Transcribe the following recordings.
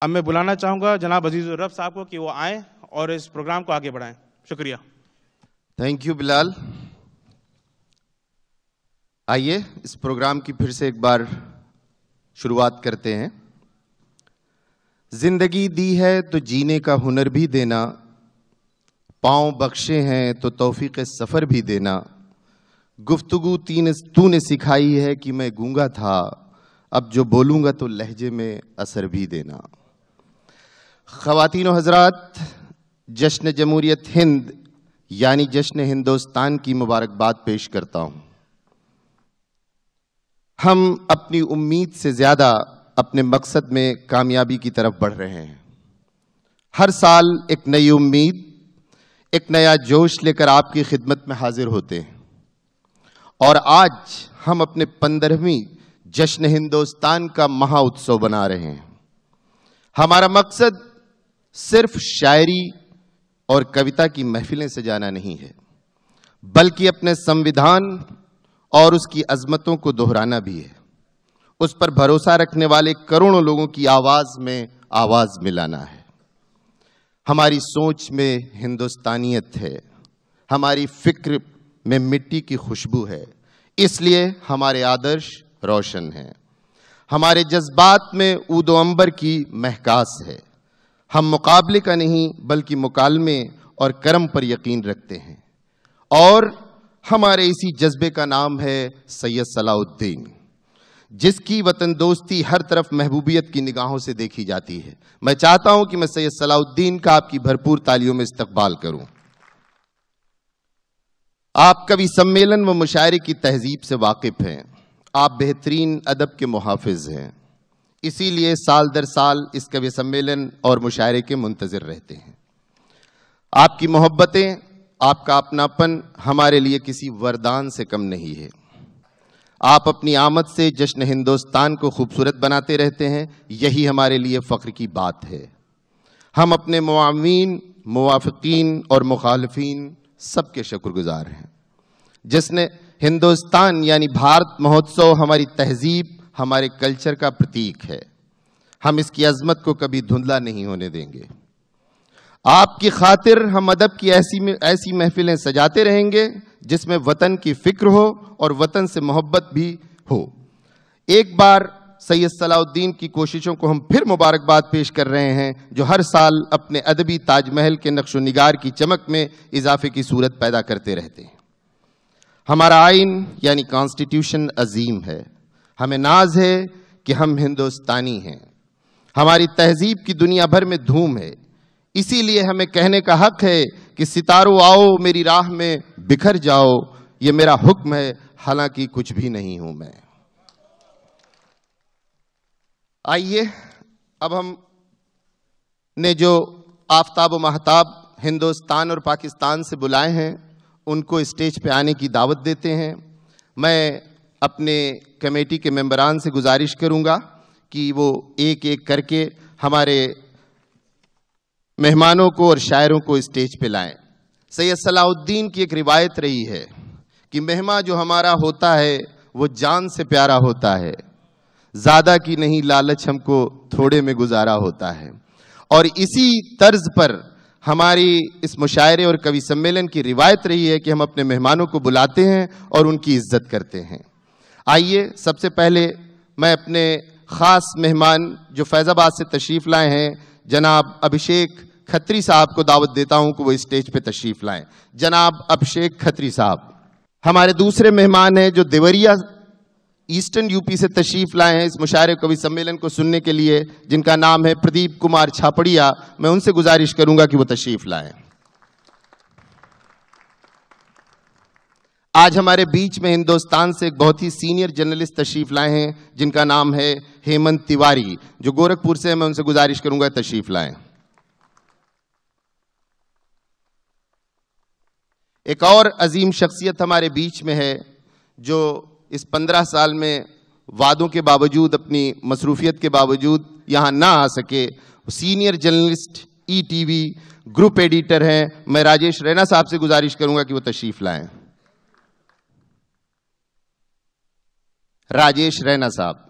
अब मैं बुलाना चाहूँगा जनाब अजीजुर रब साहब को कि वो आएँ और इस प्रोग्राम को आगे बढ़ाएं। शुक्रिया। Thank you Bilal. आइए इस प्रोग्राम की फिर से एक बार शुरुआत करते हैं। जिंदगी दी है तो जीने का हुनर भी देना, पांव बख्शे हैं तो तौफीक सफर भी देना, गुफ्तगू तूने सिखाई है कि मैं गूंगा था, अब जो बोलूंगा तो लहजे में असर भी देना। ख़वातीन व हज़रात, जश्न जमहूरियत हिंद यानी जश्न हिंदुस्तान की मुबारकबाद पेश करता हूं। हम अपनी उम्मीद से ज्यादा अपने मकसद में कामयाबी की तरफ बढ़ रहे हैं। हर साल एक नई उम्मीद, एक नया जोश लेकर आपकी खिदमत में हाजिर होते हैं और आज हम अपने 15वीं जश्न हिंदुस्तान का महा उत्सव बना रहे हैं। हमारा मकसद सिर्फ शायरी और कविता की महफिलें सजाना नहीं है, बल्कि अपने संविधान और उसकी अजमतों को दोहराना भी है। उस पर भरोसा रखने वाले करोड़ों लोगों की आवाज में आवाज मिलाना है। हमारी सोच में हिंदुस्तानियत है, हमारी फिक्र में मिट्टी की खुशबू है, इसलिए हमारे आदर्श रोशन हैं। हमारे जज्बात में ऊदो अंबर की महकास है। हम मुकाबले का नहीं बल्कि मुकालमे और करम पर यकीन रखते हैं और हमारे इसी जज्बे का नाम है सैयद सलाउद्दीन, जिसकी वतन दोस्ती हर तरफ महबूबियत की निगाहों से देखी जाती है। मैं चाहता हूं कि मैं सैयद सलाउद्दीन का आपकी भरपूर तालियों में इस्तकबाल करूं। आप कवि सम्मेलन व मुशायरे की तहजीब से वाकिफ हैं। आप बेहतरीन अदब के मुहाफिज हैं, इसीलिए साल दर साल इस कवि सम्मेलन और मुशायरे के मुंतजिर रहते हैं। आपकी मोहब्बतें, आपका अपनापन हमारे लिए किसी वरदान से कम नहीं है। आप अपनी आमद से जश्न हिंदुस्तान को खूबसूरत बनाते रहते हैं, यही हमारे लिए फ़ख्र की बात है। हम अपने मुआविन, मुवाफ़िकीन और मुखालिफिन सबके शुक्रगुजार हैं। जश्न हिंदुस्तान यानी भारत महोत्सव हमारी तहजीब, हमारे कल्चर का प्रतीक है। हम इसकी अजमत को कभी धुंधला नहीं होने देंगे। आपकी खातिर हम अदब की ऐसी महफिलें सजाते रहेंगे जिसमें वतन की फिक्र हो और वतन से मोहब्बत भी हो। एक बार सैयद सलाउद्दीन की कोशिशों को हम फिर मुबारकबाद पेश कर रहे हैं, जो हर साल अपने अदबी ताजमहल के नक्शो निगार की चमक में इजाफे की सूरत पैदा करते रहते हैं। हमारा आइन यानी कॉन्स्टिट्यूशन अजीम है। हमें नाज है कि हम हिंदुस्तानी हैं। हमारी तहजीब की दुनिया भर में धूम है, इसीलिए हमें कहने का हक है कि सितारों आओ मेरी राह में बिखर जाओ, ये मेरा हुक्म है, हालांकि कुछ भी नहीं हूं मैं। आइए अब हम ने जो आफताब व महताब हिंदुस्तान और पाकिस्तान से बुलाए हैं उनको स्टेज पे आने की दावत देते हैं। मैं अपने कमेटी के मेंबरान से गुजारिश करूंगा कि वो एक एक करके हमारे मेहमानों को और शायरों को स्टेज पे लाएं। सैयद सलाउद्दीन की एक रिवायत रही है कि मेहमान जो हमारा होता है वो जान से प्यारा होता है, ज़्यादा की नहीं लालच हमको थोड़े में गुजारा होता है। और इसी तर्ज पर हमारी इस मुशायरे और कवि सम्मेलन की रिवायत रही है कि हम अपने मेहमानों को बुलाते हैं और उनकी इज्जत करते हैं। आइए सबसे पहले मैं अपने ख़ास मेहमान जो फैज़ाबाद से तशरीफ़ लाए हैं जनाब अभिषेक खत्री साहब को दावत देता हूं कि वो स्टेज पे तशरीफ़ लाएं। जनाब अभिषेक खत्री साहब। हमारे दूसरे मेहमान हैं जो देवरिया ईस्टर्न यूपी से तशरीफ लाए हैं इस मुशायरे कवि सम्मेलन को सुनने के लिए, जिनका नाम है प्रदीप कुमार छापड़िया। मैं उनसे गुजारिश करूंगा कि वो तशरीफ लाएं। आज हमारे बीच में हिंदुस्तान से एक बहुत ही सीनियर जर्नलिस्ट तशरीफ लाए हैं जिनका नाम है हेमंत तिवारी, जो गोरखपुर से है। मैं उनसे गुजारिश करूंगा तशरीफ लाएं। एक और अजीम शख्सियत हमारे बीच में है जो इस 15 साल में वादों के बावजूद, अपनी मसरूफियत के बावजूद यहाँ ना आ सके। Senior journalist ETV group editor हैं। मैं राजेश रैना साहब से गुजारिश करूंगा कि वो तशरीफ लाएं। राजेश रैना साहब।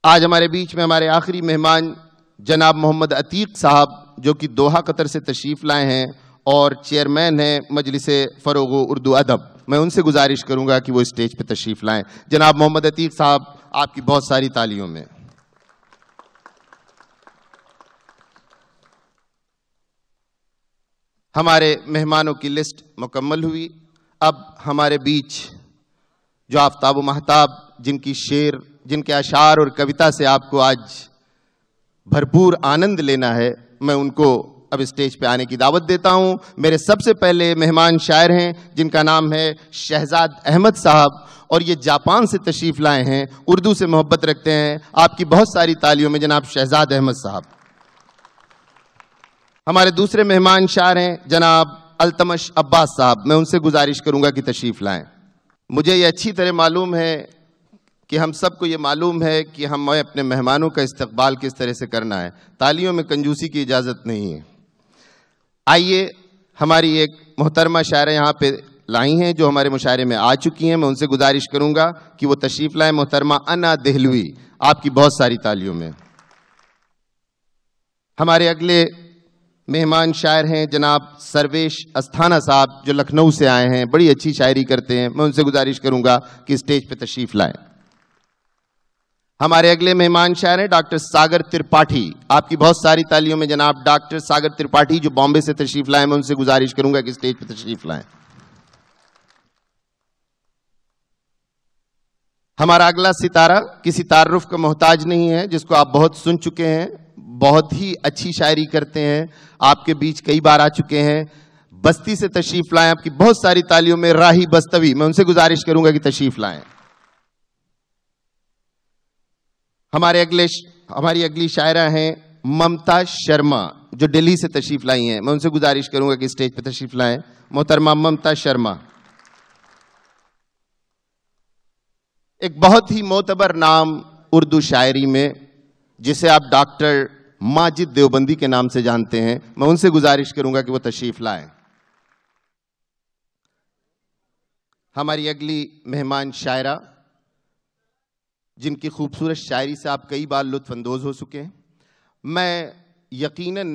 आज हमारे बीच में हमारे आखिरी मेहमान जनाब मोहम्मद अतीक साहब, जो कि दोहा कतर से तशरीफ लाए हैं और चेयरमैन हैं मजलिसे फ़रोग़ उर्दू अदब। मैं उनसे गुजारिश करूंगा कि वो स्टेज पे तशरीफ लाएं। जनाब मोहम्मद अतीक साहब, आपकी बहुत सारी तालियों में। हमारे मेहमानों की लिस्ट मुकम्मल हुई। अब हमारे बीच जो आफ्ताब व महताब, जिनकी शेर, जिनके अशार और कविता से आपको आज भरपूर आनंद लेना है, मैं उनको अब स्टेज पे आने की दावत देता हूं। मेरे सबसे पहले मेहमान शायर हैं जिनका नाम है शहजाद अहमद साहब, और ये जापान से तशरीफ लाए हैं, उर्दू से मोहब्बत रखते हैं। आपकी बहुत सारी तालियों में जनाब शहजाद अहमद साहब। हमारे दूसरे मेहमान शायर हैं जनाब अल्तमश अब्बास साहब। मैं उनसे गुजारिश करूंगा कि तशरीफ लाएं। मुझे ये अच्छी तरह मालूम है कि हम सबको ये मालूम है कि हमें अपने मेहमानों का इस्तकबाल किस तरह से करना है। तालियों में कंजूसी की इजाज़त नहीं है। आइए, हमारी एक मोहतरमा शायरा यहाँ पे लाई हैं जो हमारे मुशायरे में आ चुकी हैं। मैं उनसे गुजारिश करूंगा कि वो तशरीफ लाएं। मोहतरमा अन्ना देहलवी, आपकी बहुत सारी तालियों में। हमारे अगले मेहमान शायर हैं जनाब सर्वेश अस्थाना साहब, जो लखनऊ से आए हैं, बड़ी अच्छी शायरी करते हैं। मैं उनसे गुजारिश करूंगा कि स्टेज पे तशरीफ लाएं। हमारे अगले मेहमान शायर हैं डॉक्टर सागर त्रिपाठी। आपकी बहुत सारी तालियों में जनाब डॉक्टर सागर त्रिपाठी, जो बॉम्बे से तशरीफ लाए। मैं उनसे गुजारिश करूंगा कि स्टेज पे तशरीफ लाएं। हमारा अगला सितारा किसी तारुफ का मोहताज नहीं है, जिसको आप बहुत सुन चुके हैं। बहुत ही अच्छी शायरी करते हैं, आपके बीच कई बार आ चुके हैं। बस्ती से तशरीफ लाएं। आपकी बहुत सारी तालियों में राही बस्तवी। मैं उनसे गुजारिश करूंगा कि तशरीफ लाएं। हमारी अगली शायरा हैं ममता शर्मा, जो दिल्ली से तशरीफ लाई हैं। मैं उनसे गुजारिश करूंगा कि स्टेज पर तशरीफ लाएं। मोहतरमा ममता शर्मा, एक बहुत ही मोतबर नाम उर्दू शायरी में, जिसे आप डॉक्टर माजिद देवबंदी के नाम से जानते हैं। मैं उनसे गुजारिश करूंगा कि वो तशरीफ लाएं। हमारी अगली मेहमान शायरा, जिनकी खूबसूरत शायरी से आप कई बार लुत्फ अंदोज हो चुके हैं। मैं यकीनन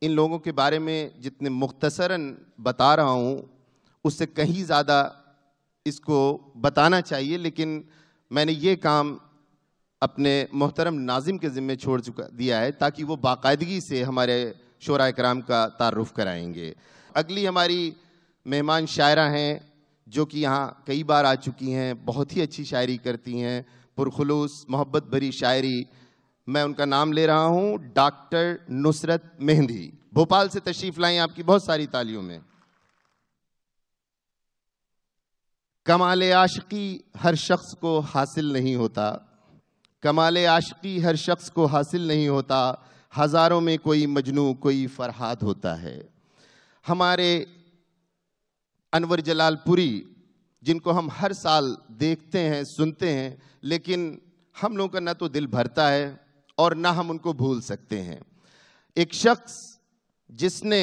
इन लोगों के बारे में जितने मुख्तसरन बता रहा हूँ, उससे कहीं ज़्यादा इसको बताना चाहिए, लेकिन मैंने ये काम अपने मोहतरम नाजिम के ज़िम्मे छोड़ दिया है, ताकि वो बाकायदगी से हमारे शोरा कराम का तारुफ कराएंगे। अगली हमारी मेहमान शायरा हैं जो कि यहाँ कई बार आ चुकी हैं, बहुत ही अच्छी शायरी करती हैं, पुरखुलूस मोहब्बत भरी शायरी। मैं उनका नाम ले रहा हूँ डॉक्टर नुसरत मेहंदी, भोपाल से तशरीफ लाई। आपकी बहुत सारी तालियों में। कमाल आशिकी हर शख्स को हासिल नहीं होता, कमाल आशिकी हर शख्स को हासिल नहीं होता, हजारों में कोई मजनू कोई फरहाद होता है। हमारे अनवर जलालपुरी, जिनको हम हर साल देखते हैं सुनते हैं, लेकिन हम लोगों का ना तो दिल भरता है और ना हम उनको भूल सकते हैं। एक शख्स जिसने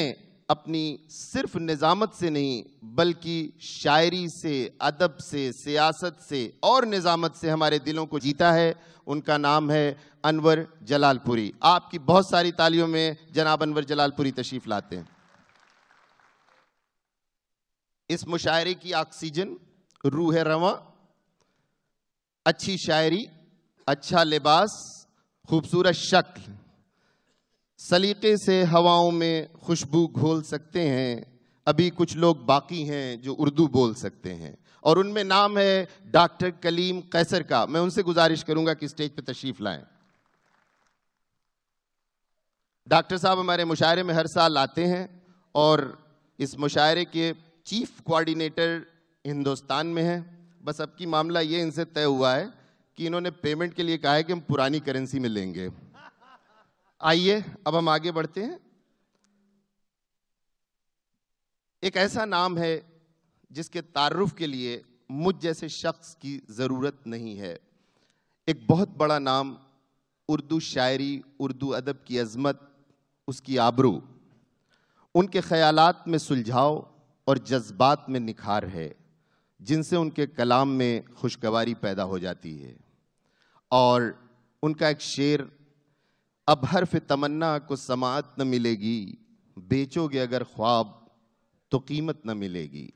अपनी सिर्फ निज़ामत से नहीं बल्कि शायरी से, अदब से, सियासत से और निज़ामत से हमारे दिलों को जीता है, उनका नाम है अनवर जलालपुरी। आपकी बहुत सारी तालियों में जनाब अनवर जलालपुरी तशरीफ लाते हैं। इस मुशायरे की ऑक्सीजन रूह रवां, अच्छी शायरी, अच्छा लिबास, खूबसूरत शक्ल, सलीके से हवाओं में खुशबू घोल सकते हैं। अभी कुछ लोग बाकी हैं जो उर्दू बोल सकते हैं, और उनमें नाम है डॉक्टर कलीम कैसर का। मैं उनसे गुजारिश करूंगा कि स्टेज पे तशरीफ लाएं। डॉक्टर साहब हमारे मुशायरे में हर साल आते हैं, और इस मुशायरे के चीफ कोऑर्डिनेटर हिंदुस्तान में हैं। बस अब की मामला ये इनसे तय हुआ है कि इन्होंने पेमेंट के लिए कहा है कि हम पुरानी करेंसी में लेंगे। आइए अब हम आगे बढ़ते हैं। एक ऐसा नाम है जिसके तारुफ के लिए मुझ जैसे शख्स की ज़रूरत नहीं है। एक बहुत बड़ा नाम, उर्दू शायरी, उर्दू अदब की अज़मत, उसकी आबरू, उनके ख़यालात में सुलझाव और जज्बात में निखार है, जिनसे उनके कलाम में खुशगवारी पैदा हो जाती है। और उनका एक शेर, अब हर्फ तमन्ना को समात न मिलेगी, बेचोगे अगर ख्वाब तो कीमत न मिलेगी।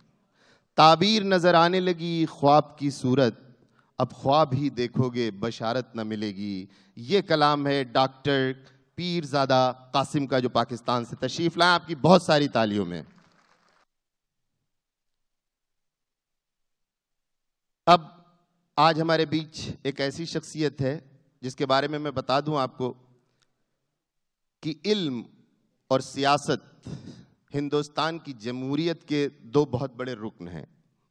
ताबीर नजर आने लगी ख्वाब की सूरत, अब ख्वाब ही देखोगे बशारत न मिलेगी। ये कलाम है डॉक्टर पीरजादा कासिम का, जो पाकिस्तान से तशरीफ लाए। आपकी बहुत सारी तालियों में। अब आज हमारे बीच एक ऐसी शख्सियत है जिसके बारे में मैं बता दूं आपको कि इल्म और सियासत हिंदुस्तान की जमहूरियत के दो बहुत बड़े रुकन हैं,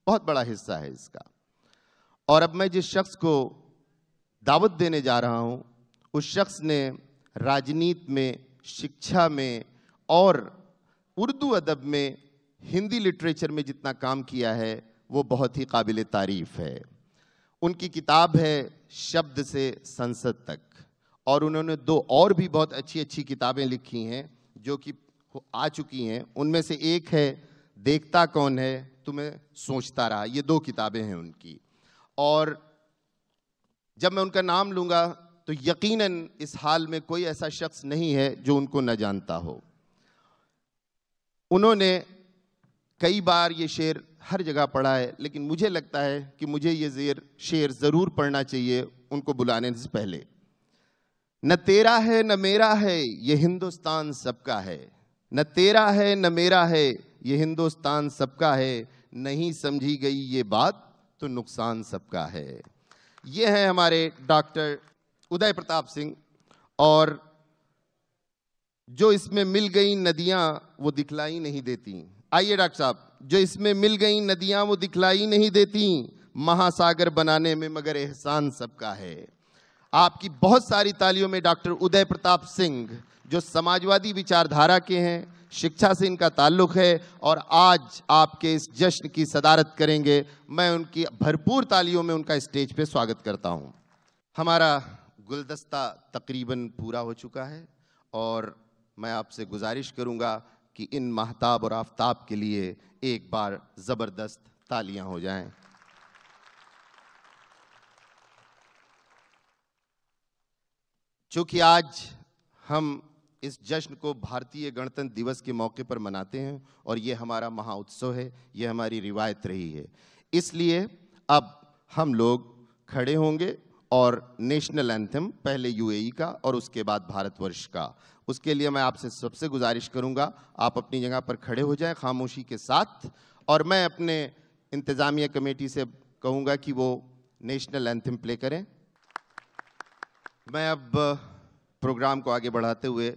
बहुत बड़ा हिस्सा है इसका। और अब मैं जिस शख्स को दावत देने जा रहा हूं, उस शख्स ने राजनीति में, शिक्षा में और उर्दू अदब में, हिंदी लिटरेचर में जितना काम किया है वो बहुत ही काबिल तारीफ है। उनकी किताब है शब्द से संसद तक, और उन्होंने दो और भी बहुत अच्छी अच्छी किताबें लिखी हैं जो कि आ चुकी हैं। उनमें से एक है देखता कौन है तुम्हें सोचता रहा। ये दो किताबें हैं उनकी। और जब मैं उनका नाम लूँगा तो यकीनन इस हाल में कोई ऐसा शख्स नहीं है जो उनको न जानता हो। उन्होंने कई बार ये शेर हर जगह पढ़ा है, लेकिन मुझे लगता है कि मुझे ये शेर ज़रूर पढ़ना चाहिए उनको बुलाने से पहले। न तेरा है न मेरा है ये हिंदुस्तान सबका है, न तेरा है न मेरा है ये हिंदुस्तान सबका है, नहीं समझी गई ये बात तो नुकसान सबका है। ये हैं हमारे डॉक्टर उदय प्रताप सिंह। और जो इसमें मिल गई नदियां वो दिखलाई नहीं देती। आइए डॉक्टर साहब, जो इसमें मिल गई नदियां वो दिखलाई नहीं देती, महासागर बनाने में मगर एहसान सबका है। आपकी बहुत सारी तालियों में डॉक्टर उदय प्रताप सिंह, जो समाजवादी विचारधारा के हैं, शिक्षा से इनका ताल्लुक है और आज आपके इस जश्न की सदारत करेंगे। मैं उनकी भरपूर तालियों में उनका स्टेज पे स्वागत करता हूं। हमारा गुलदस्ता तकरीबन पूरा हो चुका है और मैं आपसे गुजारिश करूंगा कि इन महताब और आफताब के लिए एक बार ज़बरदस्त तालियां हो जाएं। चूंकि आज हम इस जश्न को भारतीय गणतंत्र दिवस के मौके पर मनाते हैं और ये हमारा महाउत्सव है, ये हमारी रिवायत रही है, इसलिए अब हम लोग खड़े होंगे और नेशनल एंथम पहले यूएई का और उसके बाद भारतवर्ष का। उसके लिए मैं आपसे सबसे गुजारिश करूंगा आप अपनी जगह पर खड़े हो जाएं खामोशी के साथ, और मैं अपने इंतज़ामिया कमेटी से कहूंगा कि वो नेशनल एंथम प्ले करें। मैं अब प्रोग्राम को आगे बढ़ाते हुए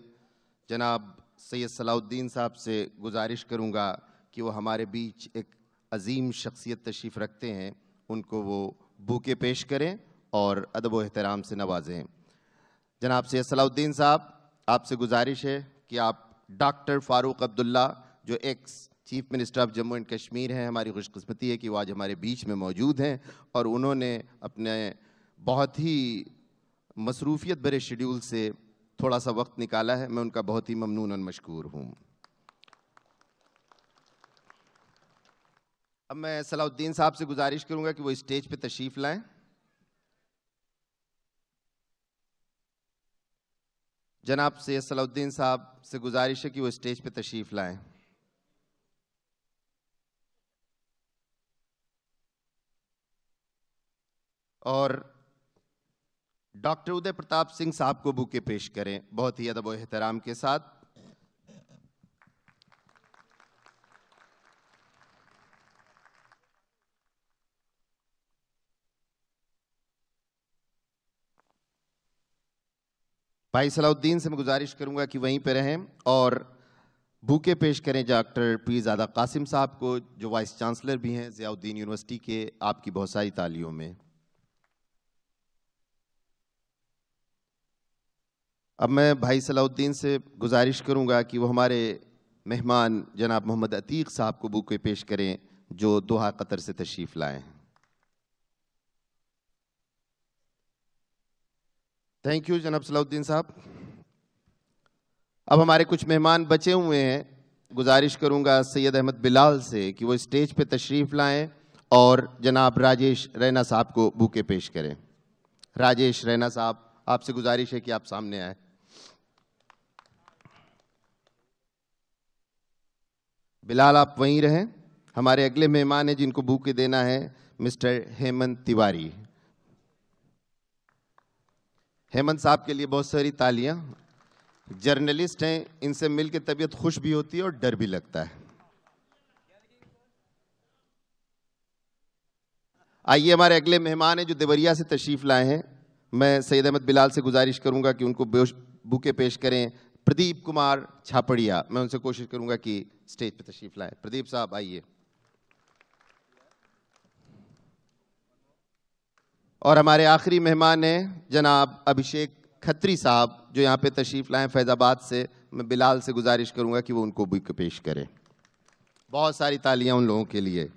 जनाब सैयद सलाउद्दीन साहब से गुजारिश करूंगा कि वो हमारे बीच एक अजीम शख्सियत तशरीफ़ रखते हैं, उनको वो बूके पेश करें और अदब व एहतराम से नवाजें। जनाब सैयद सलाउद्दीन साहब, आपसे गुजारिश है कि आप डॉक्टर फ़ारूक अब्दुल्ला, जो ex chief minister of Jammu and Kashmir हैं, हमारी खुशकिस्मती है कि वो आज हमारे बीच में मौजूद हैं और उन्होंने अपने बहुत ही मसरूफियत भरे शेड्यूल से थोड़ा सा वक्त निकाला है। मैं उनका बहुत ही ममनून और मशकूर हूँ। अब मैं सलाउद्दीन साहब से गुजारिश करूंगा कि वो स्टेज पे तशरीफ लाएं। जनाब सैयद सलाउद्दीन साहब से गुजारिश है कि वो स्टेज पे तशरीफ लाएं। और डॉक्टर उदय प्रताप सिंह साहब को बुके पेश करें बहुत ही अदब व एहतराम के साथ। भाई सलाउद्दीन से मैं गुजारिश करूंगा कि वहीं पे रहें और बुके पेश करें डॉक्टर पीरजादा कासिम साहब को, जो वाइस चांसलर भी हैं ज़ियाउद्दीन यूनिवर्सिटी के। आपकी बहुत सारी तालियों में। अब मैं भाई सलाउद्दीन से गुजारिश करूंगा कि वो हमारे मेहमान जनाब मोहम्मद अतीक साहब को बुके पेश करें, जो दोहा कतर से तशरीफ़ लाए हैं। थैंक यू जनाब सलाउद्दीन साहब। अब हमारे कुछ मेहमान बचे हुए हैं, गुजारिश करूंगा सैयद अहमद बिलाल से कि वो स्टेज पे तशरीफ़ लाएं और जनाब राजेश रैना साहब को बुके पेश करें। राजेश रैना साहब, आपसे गुजारिश है कि आप सामने आए। बिलाल, आप वहीं रहें। हमारे अगले मेहमान हैं जिनको बुके देना है, मिस्टर हेमंत तिवारी। हेमंत साहब के लिए बहुत सारी तालियां। जर्नलिस्ट हैं, इनसे मिलकर तबीयत खुश भी होती है और डर भी लगता है। आइए, हमारे अगले मेहमान हैं जो देवरिया से तशरीफ लाए हैं। मैं सैयद अहमद बिलाल से गुजारिश करूंगा कि उनको बुके पेश करें। प्रदीप कुमार छापड़िया, मैं उनसे कोशिश करूंगा कि स्टेज पे तशरीफ लाएं। प्रदीप साहब आइए। और हमारे आखिरी मेहमान हैं जनाब अभिषेक खत्री साहब, जो यहाँ पे तशरीफ लाएं फैजाबाद से। मैं बिलाल से गुजारिश करूंगा कि वो उनको बुके पेश करें। बहुत सारी तालियां उन लोगों के लिए।